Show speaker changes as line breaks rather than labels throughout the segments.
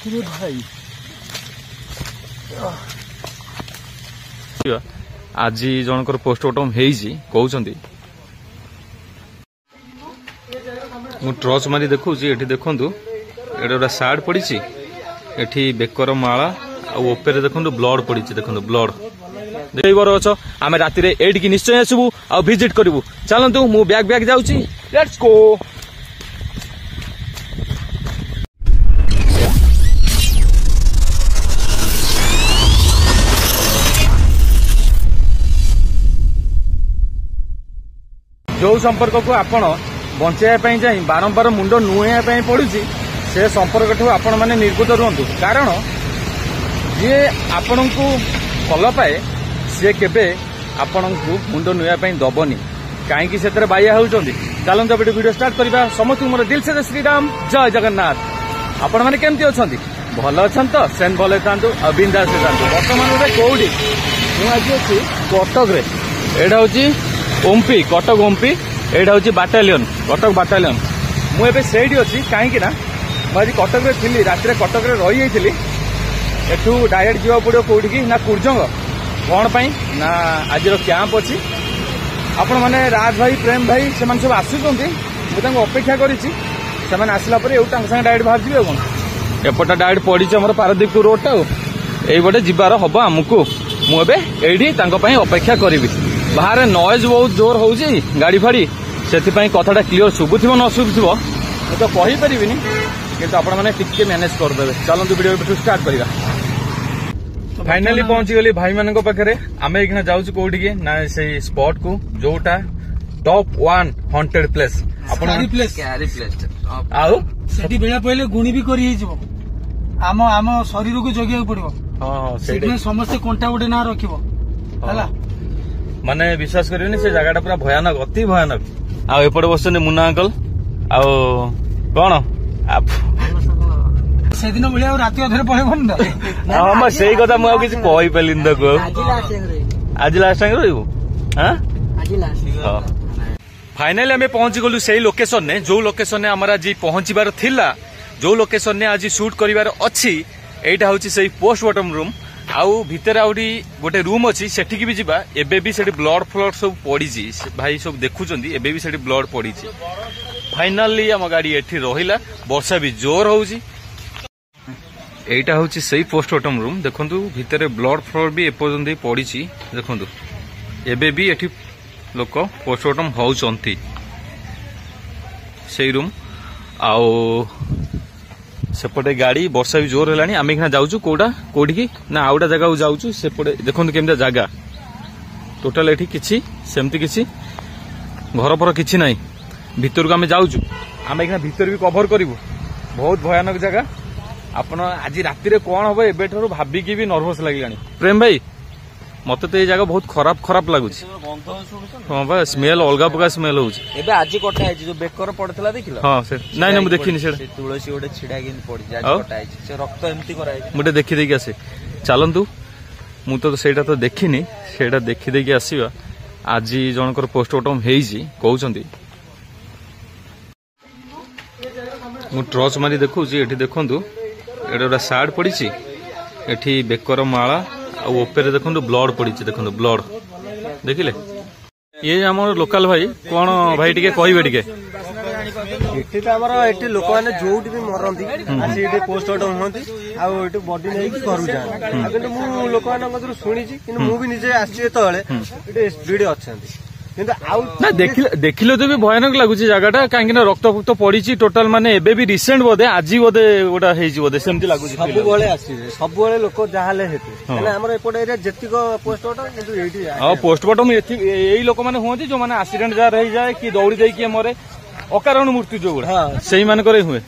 भाई आज जनकर पोस्टमार्टम कहते मु ट्रच मारी देखु ये देखु ये गोटे सार्ट पड़ी एठी बेकर माला आपेरे देखु ब्लड पड़ी देखु ब्लड देखर अछ आम राति एटिकी निश्चय आसबू आ विजिट करूँ चलतु मु बैग बैग जाऊँगी लेट्स गो। जो संपर्क को आपण बचाई जाए बारंबार मुंड नुआई पड़ू से संपर्क ठू आपण मैंने निर्भूत रुहतु कारण जी आपण को भल पाए सी केबे आपण को मुंड नुआई दबनी कहीं से बाया होती चलते वीडियो स्टार्ट करवा समस्त मोर दिल से श्रीराम जय जगन्नाथ। आपण मैंने केमती अच्छा भल अच्छा तो सेन भल था बिंदास बर्तमान कौटी मुझे अच्छी कटक एटा हूँ ओम्पी कटक ओम्पी एटा हूँ बाटालियन कटक बाटालियन मुझे से अच्छी कहीं मुझे कटक थी रात कटक रही एठू डायरेक्ट जावा पड़ो कौटी ना कुर्जंग कौन पाई ना आज कैंप अच्छी आपण मैंने राज भाई प्रेम भाई से सब आसुच्च मुझे अपेक्षा करसला डायरेक्ट बाहर जी कौन एपटा डायरेक्ट पड़ी आम पारादीप रोडटा यहीपटे जीवार हम आमको मुझे अपेक्षा करी बाहर नॉइज बहुत जोर हो गाड़ी फाड़ी से कथाटा क्लीयर शुभुव न शुभुव मुझे तो कहीपरि किंतु आपण मैंने टिके मैनेज करदे चलते वीडियो स्टार्ट करवा। फाइनाली पहुंची गली भाई मान पाखे आम ये जाऊँ कौटी ना से स्पॉट को जोटा टॉप 1 हॉन्टेड प्लेस
बेला पहले गुणी भी करी आम शरीर को जगिया पड़ो समस्त कंटा गोटे ना रखिबो हला
माने विश्वास करियोनी से जगह पूरा भयानक अति भयानक आएपटे बस मुन्ना अंकल कौन
से दिन भाई राति अधे पड़ेबन
से कथा मुझे किसी कही पारि आज लास्ट टाइम रही फाइनाली आम पहुंची गलु से लोकेशन ने जो लोकेशन ने आमर आज पहुंचबार थिला जो लोकेशन ने आज शूट करिवार अच्छी एटा हूँ से पोस्टमार्टम रूम आउ भितर आउरी गोटे रूम अच्छी सेठी भी जीवा एबे भी सेठी ब्लड फ्लड सब पड़ी भाई सब देखुचंदी एबे भी सेठी ब्लड पड़ी फाइनाली आम गाड़ी एठी रहिला वर्षा भी जोर होउची एटा हूँ से पोस्टमार्टम रूम देखु भितर ब्लड फ्लड भी एपर्यंत पड़ी देखु एबे भी एठी लोक पोस्टमार्टम होउचंती से रूम आओ सेपटे गाड़ी वर्षा भी जोर है आम यहाँ जाऊँ कौटा कौटी की ना आउटा जगह जाऊँ सेपटे देखो केमती जगह टोटाल एठी किछि सेमती किछि घर पर किछि नहीं भितर को आम जाऊँ आम यहाँ भितर भी कभर करूँ बहुत भयानक जगह आपण आज राति कौन हम एबेठू भाविकी भी नर्भस लगे प्रेम भाई मत तो ये जगह बहुत खराब खराब लगुच हाँ बा स्मेल अलग प्रकार स्मेल हो
आज कटा है जो बेकर पड़ता देख
हाँ से नाई ना मुझे देखनी
तुलसी गोटे छिड़ा पड़ी रक्त एमती
मुझे देखी देखी आसे चलतु मु तो सेटा तो देखनी सेटा देखी देखी आसवा आज जनकर पोस्टमार्टम कहते मु ट्रच मारी देखु ये देखु ये गोटे सार्ट पड़ी एठी बेकर माला आपेरे देखु ब्लड पड़ी देखु ब्लड देखिले ये आम लोकल भाई कौन भाई टी कहे टे
एटी लोक मैंने जो भी मरती पोस्टमार्टम हमें आठ बडी नहीं घर जाए लोक मान शुणी मुझे निजे आसपीड अच्छा
ना देखिले तो भी भयानक लगुच जगह कहीं रक्त फक्त पड़ी टोटाल माने एबे भी रिसेंट बोधे आज बोधे गोटा बोधे सेमती लगुच
सब लोक जहाँ
पोस्टमार्टम यही लोक मैंने हूँ जो मैंने एक्सीडेंट जहाँ रही जाए कि दौड़ी जाए मरे अकारण मृत्यु जो गुड़ा से हुए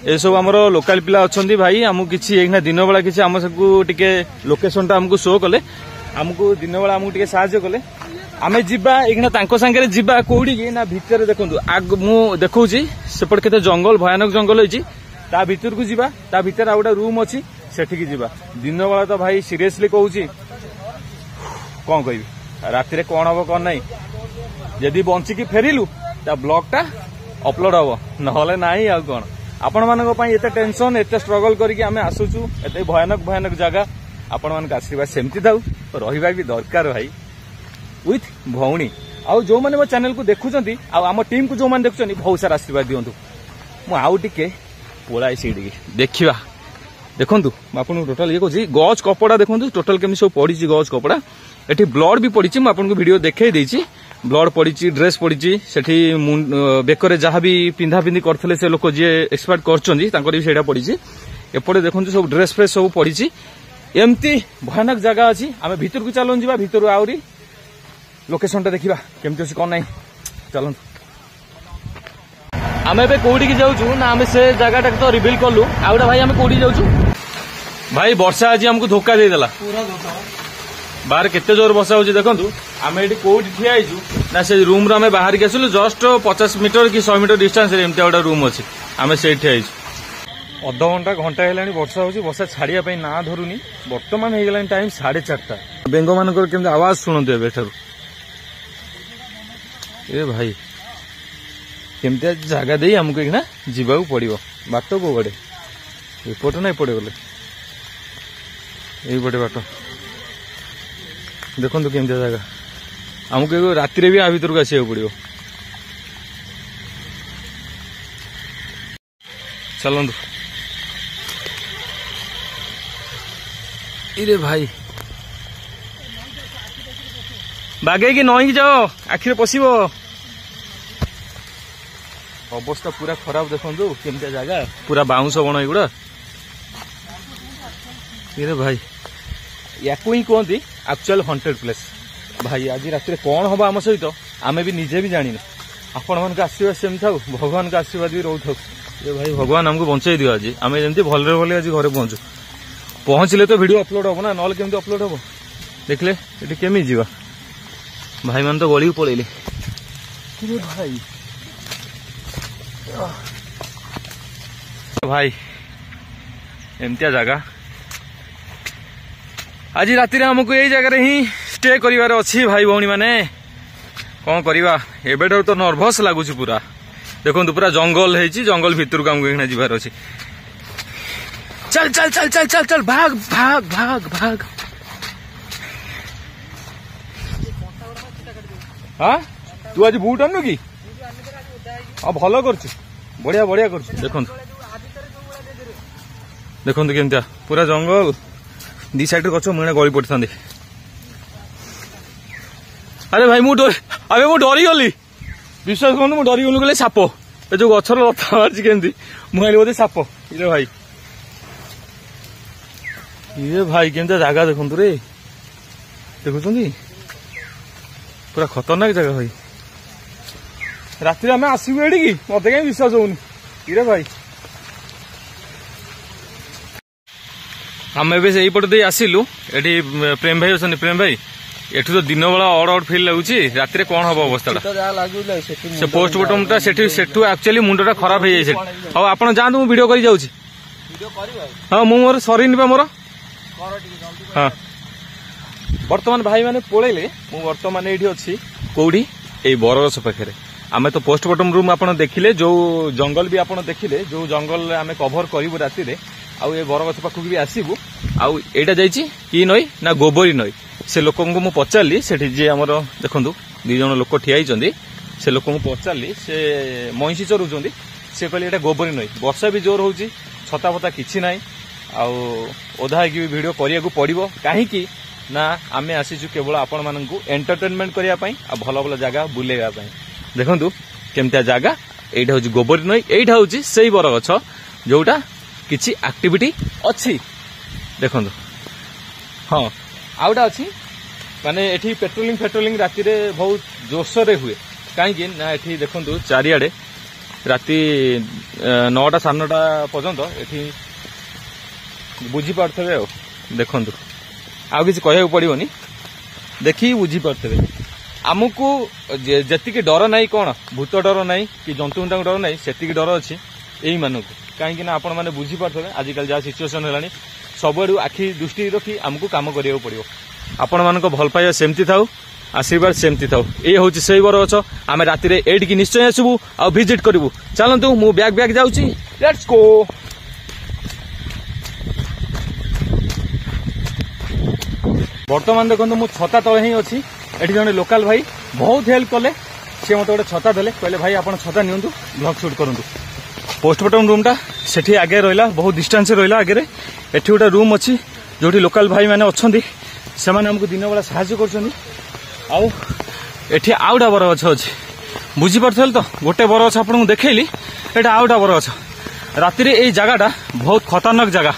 ये सब आम लोकाल पिला अच्छा भाई आमको किसी दिन बेला किसी आम सबको टिके लोकेशन टा आमको शो कले आमको दिन बेला आमको टिके साहाय्य कले आम जा सांगे जा कौटी की ना भितर देखु मु देखा सेपट के जंगल भयानक जंगल होता भर को जा भर आ गए रूम अच्छी सेठिकी जा दिन बेला तो भाई सीरियसली कहूँ कौन कह राति कौन हम कौन ना जदि बंचिकी फेरिलु ब्लॉग टा अपलोड हम ना कौन आपण मानक पई एते टेंशन एते स्ट्रगल करके आमे आसुचु एते भयानक भयानक जगह आपण मानक आशीर्वाद सेमती थाउ रहिबा भी दरकार भाई विथ भौणी आउ जो माने मो चैनल को देखुचंती आम टीम को जो माने देखुचंती बहुत सारा आशीर्वाद दियंतु मु आउ टिके पळाई सीडी देखिबा देखंतु आपन टोटल ये कोजी गज कपड़ा देखंतु टोटल केमि सब पड़ी गज कपड़ा एठी ब्लड भी पड़ी मु आपन को वीडियो देखाई देछि ब्लड पड़ी ड्रेस पड़ी सेठी बेकरे जहाँ भी पिंधा पिंधि करथले से लोक जे एक्सपर्ट करचंदी तांकर भी सेटा पड़ी एपटे देखंतु सब ड्रेस फ्रेस सब पड़ी एमती भयानक जगह अछि आमे भीतर को चलन जिबा भीतर आउरी लोकेशन टा देखिबा केमती अछि कोन नै चलन आमे बे कोडी की जाउछु ना आमे से जगह टा तो रिवील करलु आउडा भाई आमे कोडी जाउछु भाई वर्षा आज हमको धोखा दे देला
पूरा धोखा
बाहर केते जोर वर्षा होची देखंतु आमे एठी कोडी ठिया आइछु ना से रूम रो आमे बाहर के आसलु जस्ट 50 मीटर कि 100 मीटर डिस्टेंस रे एमते ओडा रूम अछि आमे सेठी आइछु अध घंटा घंटा हेलानी वर्षा होची वर्षा छाड़िया पई ना धरुनी वर्तमान हे गेलानी टाइम 4:30 बेंगो मानकर केमते आवाज सुनंतु एबेठारु ए भाई केमते जगह दे हमको एकना जीवाऊ पड़िबो बाट को गडे एपट ना एपटे गले एपटे बाट देखो केमती जगह हमको राति भी आ भर को आसो पड़ो चलतु इरे भाई बागे की नई जाओ आखिरे पशिब अवस्था पूरा खराब देखो केमती जगह पूरा बाउंस बण एगुड़ा इरे भाई या ही कहती एक्चुअल हंटेड प्लेस भाई आज रात कौन हम आम सहित आमे भी निजे भी जानी आपण मान आशीर्वाद सेम था भगवान का आशीर्वाद भी रोथ ये भाई भगवान हमको बंचाई दियो आज आम जमी भले भले आज घरे पहुंचले तो वीडियो अपलोड हम ना ना केमती अपलोड हम देखले ये केमी जीवा भाई मान तो गली पलैले भाई भाई एमतिया जगह आज राति हमको यही जगह ही स्टे करिवार अच्छी भाई भौणी माने कौन करवा एबेठार तो नर्भस लगुच पूरा देखो पूरा जंगल है जंगल भितर को हमको जीवार अच्छी चल चल चल चल चल चल भाग भाग भाग भाग हाँ तू आज बुट आनु कि हाँ भल कर बढ़िया बढ़िया कर देखो देखो केमतिया पूरा जंगल दी साइड गच मुझे गली पड़ता अरे भाई मुझे डरी गली विश्वास कर मुझे डरी गलु कहले साप ए जो गचर लता मार्च केमती मुझे बोधे साप ये भाई ये भाई केमती जगह देखु रे देखुं पूरा खतरनाक जगह भाई राति आम आसबू एडिकी मत कहीं विश्वास होनी इरे भाई आम एपटे दे आसिलु एटी प्रेम भाई अच्छा प्रेम भाई एठू तो दिन बेला अड़ अड़ फिल लगुच रात कौन हम अवस्था से पोस्टमार्टम सेठू एक्चुअली मुंडा खराब हो जाए हाँ आप जातु मुझे वीडियो कर जाऊँ हाँ मोर सरीन मोर हाँ बर्तमान भाई मैंने पलैले बर्तमान ये अच्छी कौटी ये बरगछ पाखे आम तो पोस्टमार्टम रूम आप देखिले जो जंगल भी आप देखिले जो जंगल आम कभर करूँ राति आउ ये बरगछ पाखक भी आसबू आउ एटा जाइए कि नई ना गोबरी नई से लोक को पचारि से जी आम देखु दी जन लोक ठियाई से लोक पचारि से महिषी चरुंच से कहले एटा गोबरी नई वर्षा भी जोर होची छता फता किछि नाई आउ ओधा की वीडियो करिया को पड़िबो काहेकि ना आमे आसीचु केवल आपण माननकु एंटरटेनमेंट करिया पई आ भलो भलो जगह बुलेगा पई देखंतु केमतिया जगह एटा होची गोबरी नई एटा होची सेही बरगछ जोटा किछि एक्टिविटी अच्छी देखो हाँ आउटा अच्छी माने एठी पेट्रोलिंग राति रे बहुत जोरसोर रे हुए कहीं ना एठी देखो चारिआडे राति 9टा 9:30 पर्यंत एठी बुझी पारथबे देखो आउ किसी कहया पड़ोनी देखी बुझी पारथबे आमको जेतिकी डर नाई कौन भूत डर नाई कि जंतु डर नाई सेतिकी डर अच्छी यही मानक कहीं आपण मैंने बुझी पारे आजिकल जहाँ सिचुएसन है सबुआड़ आखि दृष्टि रखी आमको कम करा पड़ो आपण मान भल पाइबा सेमती थाउ आशीर्वाद सेमती थाउ ये हूँ से बरगछ आम राति एटिकी निश्चय आसबू आ विजिट करूँ चलतु मु बैग बैग जाऊँगी लेट्स गो। बर्तमान देखो मु छता तले ही अच्छी एटी जड़े लोकल भाई बहुत हेल्प कले सी मत गोटे छता देले कहले भाई आप छता नियंतु ब्लॉग शूट करूँ। पोस्टमार्टम रूमटा सेठी आगे रहा बहुत डिस्टेंस रहा आगे एठी गोटे रूम अच्छी जो लोकल भाई मैंने अच्छा से आमको दिन बेला साहय कर आउटा बरगछ अच्छी बुझीपार तो गोटे बरगछ आपको देखली एटा आउटा बरगछ राति ये जगहटा बहुत खतरनाक जगह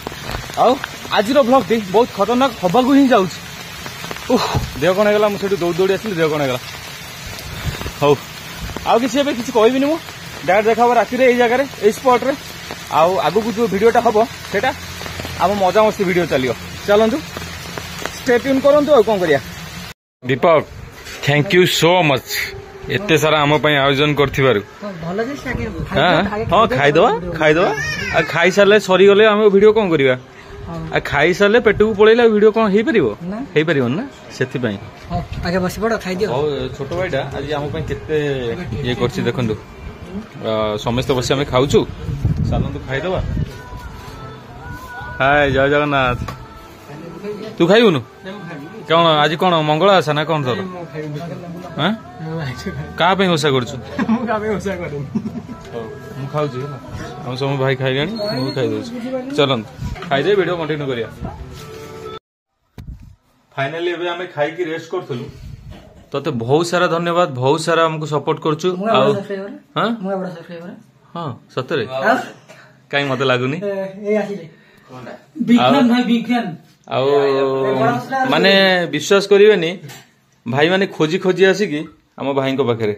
आज ब्लॉग टी बहुत खतरनाक हवा ही जाऊँ देह कण होगा मुझे दौड़ दौड़ी आसली देह कण होगा हौ आउ कि कहबी मु डायरेक्ट देखा राति ये जगह ये स्पॉट रे आगु जो वीडियोटा हम सेटा आम मजा मस्ती वीडियो चलियो चलतु स्टे ट्यून करंतु आ कौन करिया। दीपक थैंक यू सो मच एते सारा आम आयोजन कर हाँ खाईदवा खाई सारे सरीगले आम वीडियो कौन करवा खाई सारे पेट को पलैला वीडियो कौन हो पार ना से छोट भाईटा आज आम केते ये कर देखु समस्त बस आम खाऊ चलतु खाईदवा। हाय जय जगन्नाथ तू खाइबुनु कौन आज कौन मंगला आशा ना कौन तोर क्या ओषा कर खाऊ सब भाई खाई खाई चलत खाईदे वीडियो कंटिन्यू करिया। फाइनली एबे हमें खाई की रेस्ट करथलु तते बहुत सारा धन्यवाद बहुत सारा हमको सपोर्ट करछु हां सतरे काई मते लागुनी माने विश्वास करिवेनी भाई माने खोजी खोजी आसिकी आम भाई पाखे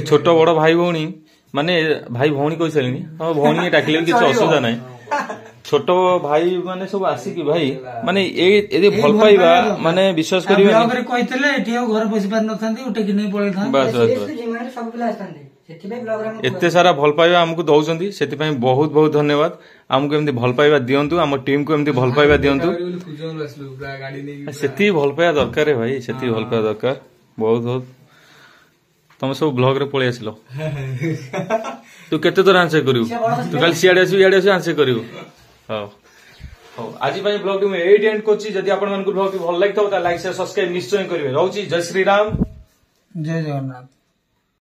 छोट बड़ भाई भौणी माने भाई भौणी कही सारे हाँ भौणी डाकिले किसी असुविधा ना छोट भाई माने सब आसिकी भाई माने ये भल पाइबा माने विश्वास करिवे घर बसी पार एते सारा भल पाइबा हमको दौरान से बहुत बहुत धन्यवाद आमको एमती भल पाइबा दिंतु आम टीम को एमती भल पाइबा दिंतु से भल पाइबा दरकार भाई से भल पाइबा दरकार बहुत बहुत तुम सब ब्लॉग रे पळै आसिलो तू केते तो आंसर करिवु तू खाली सियाडे आंसर करिवु हां आज ब्लॉग में एट एंड करछि जदि आपण मन को ब्लॉग भल लागथौ त लाइक शेयर सब्सक्राइब निश्चय करिवे रहउछि जय श्री राम जय जगन्नाथ।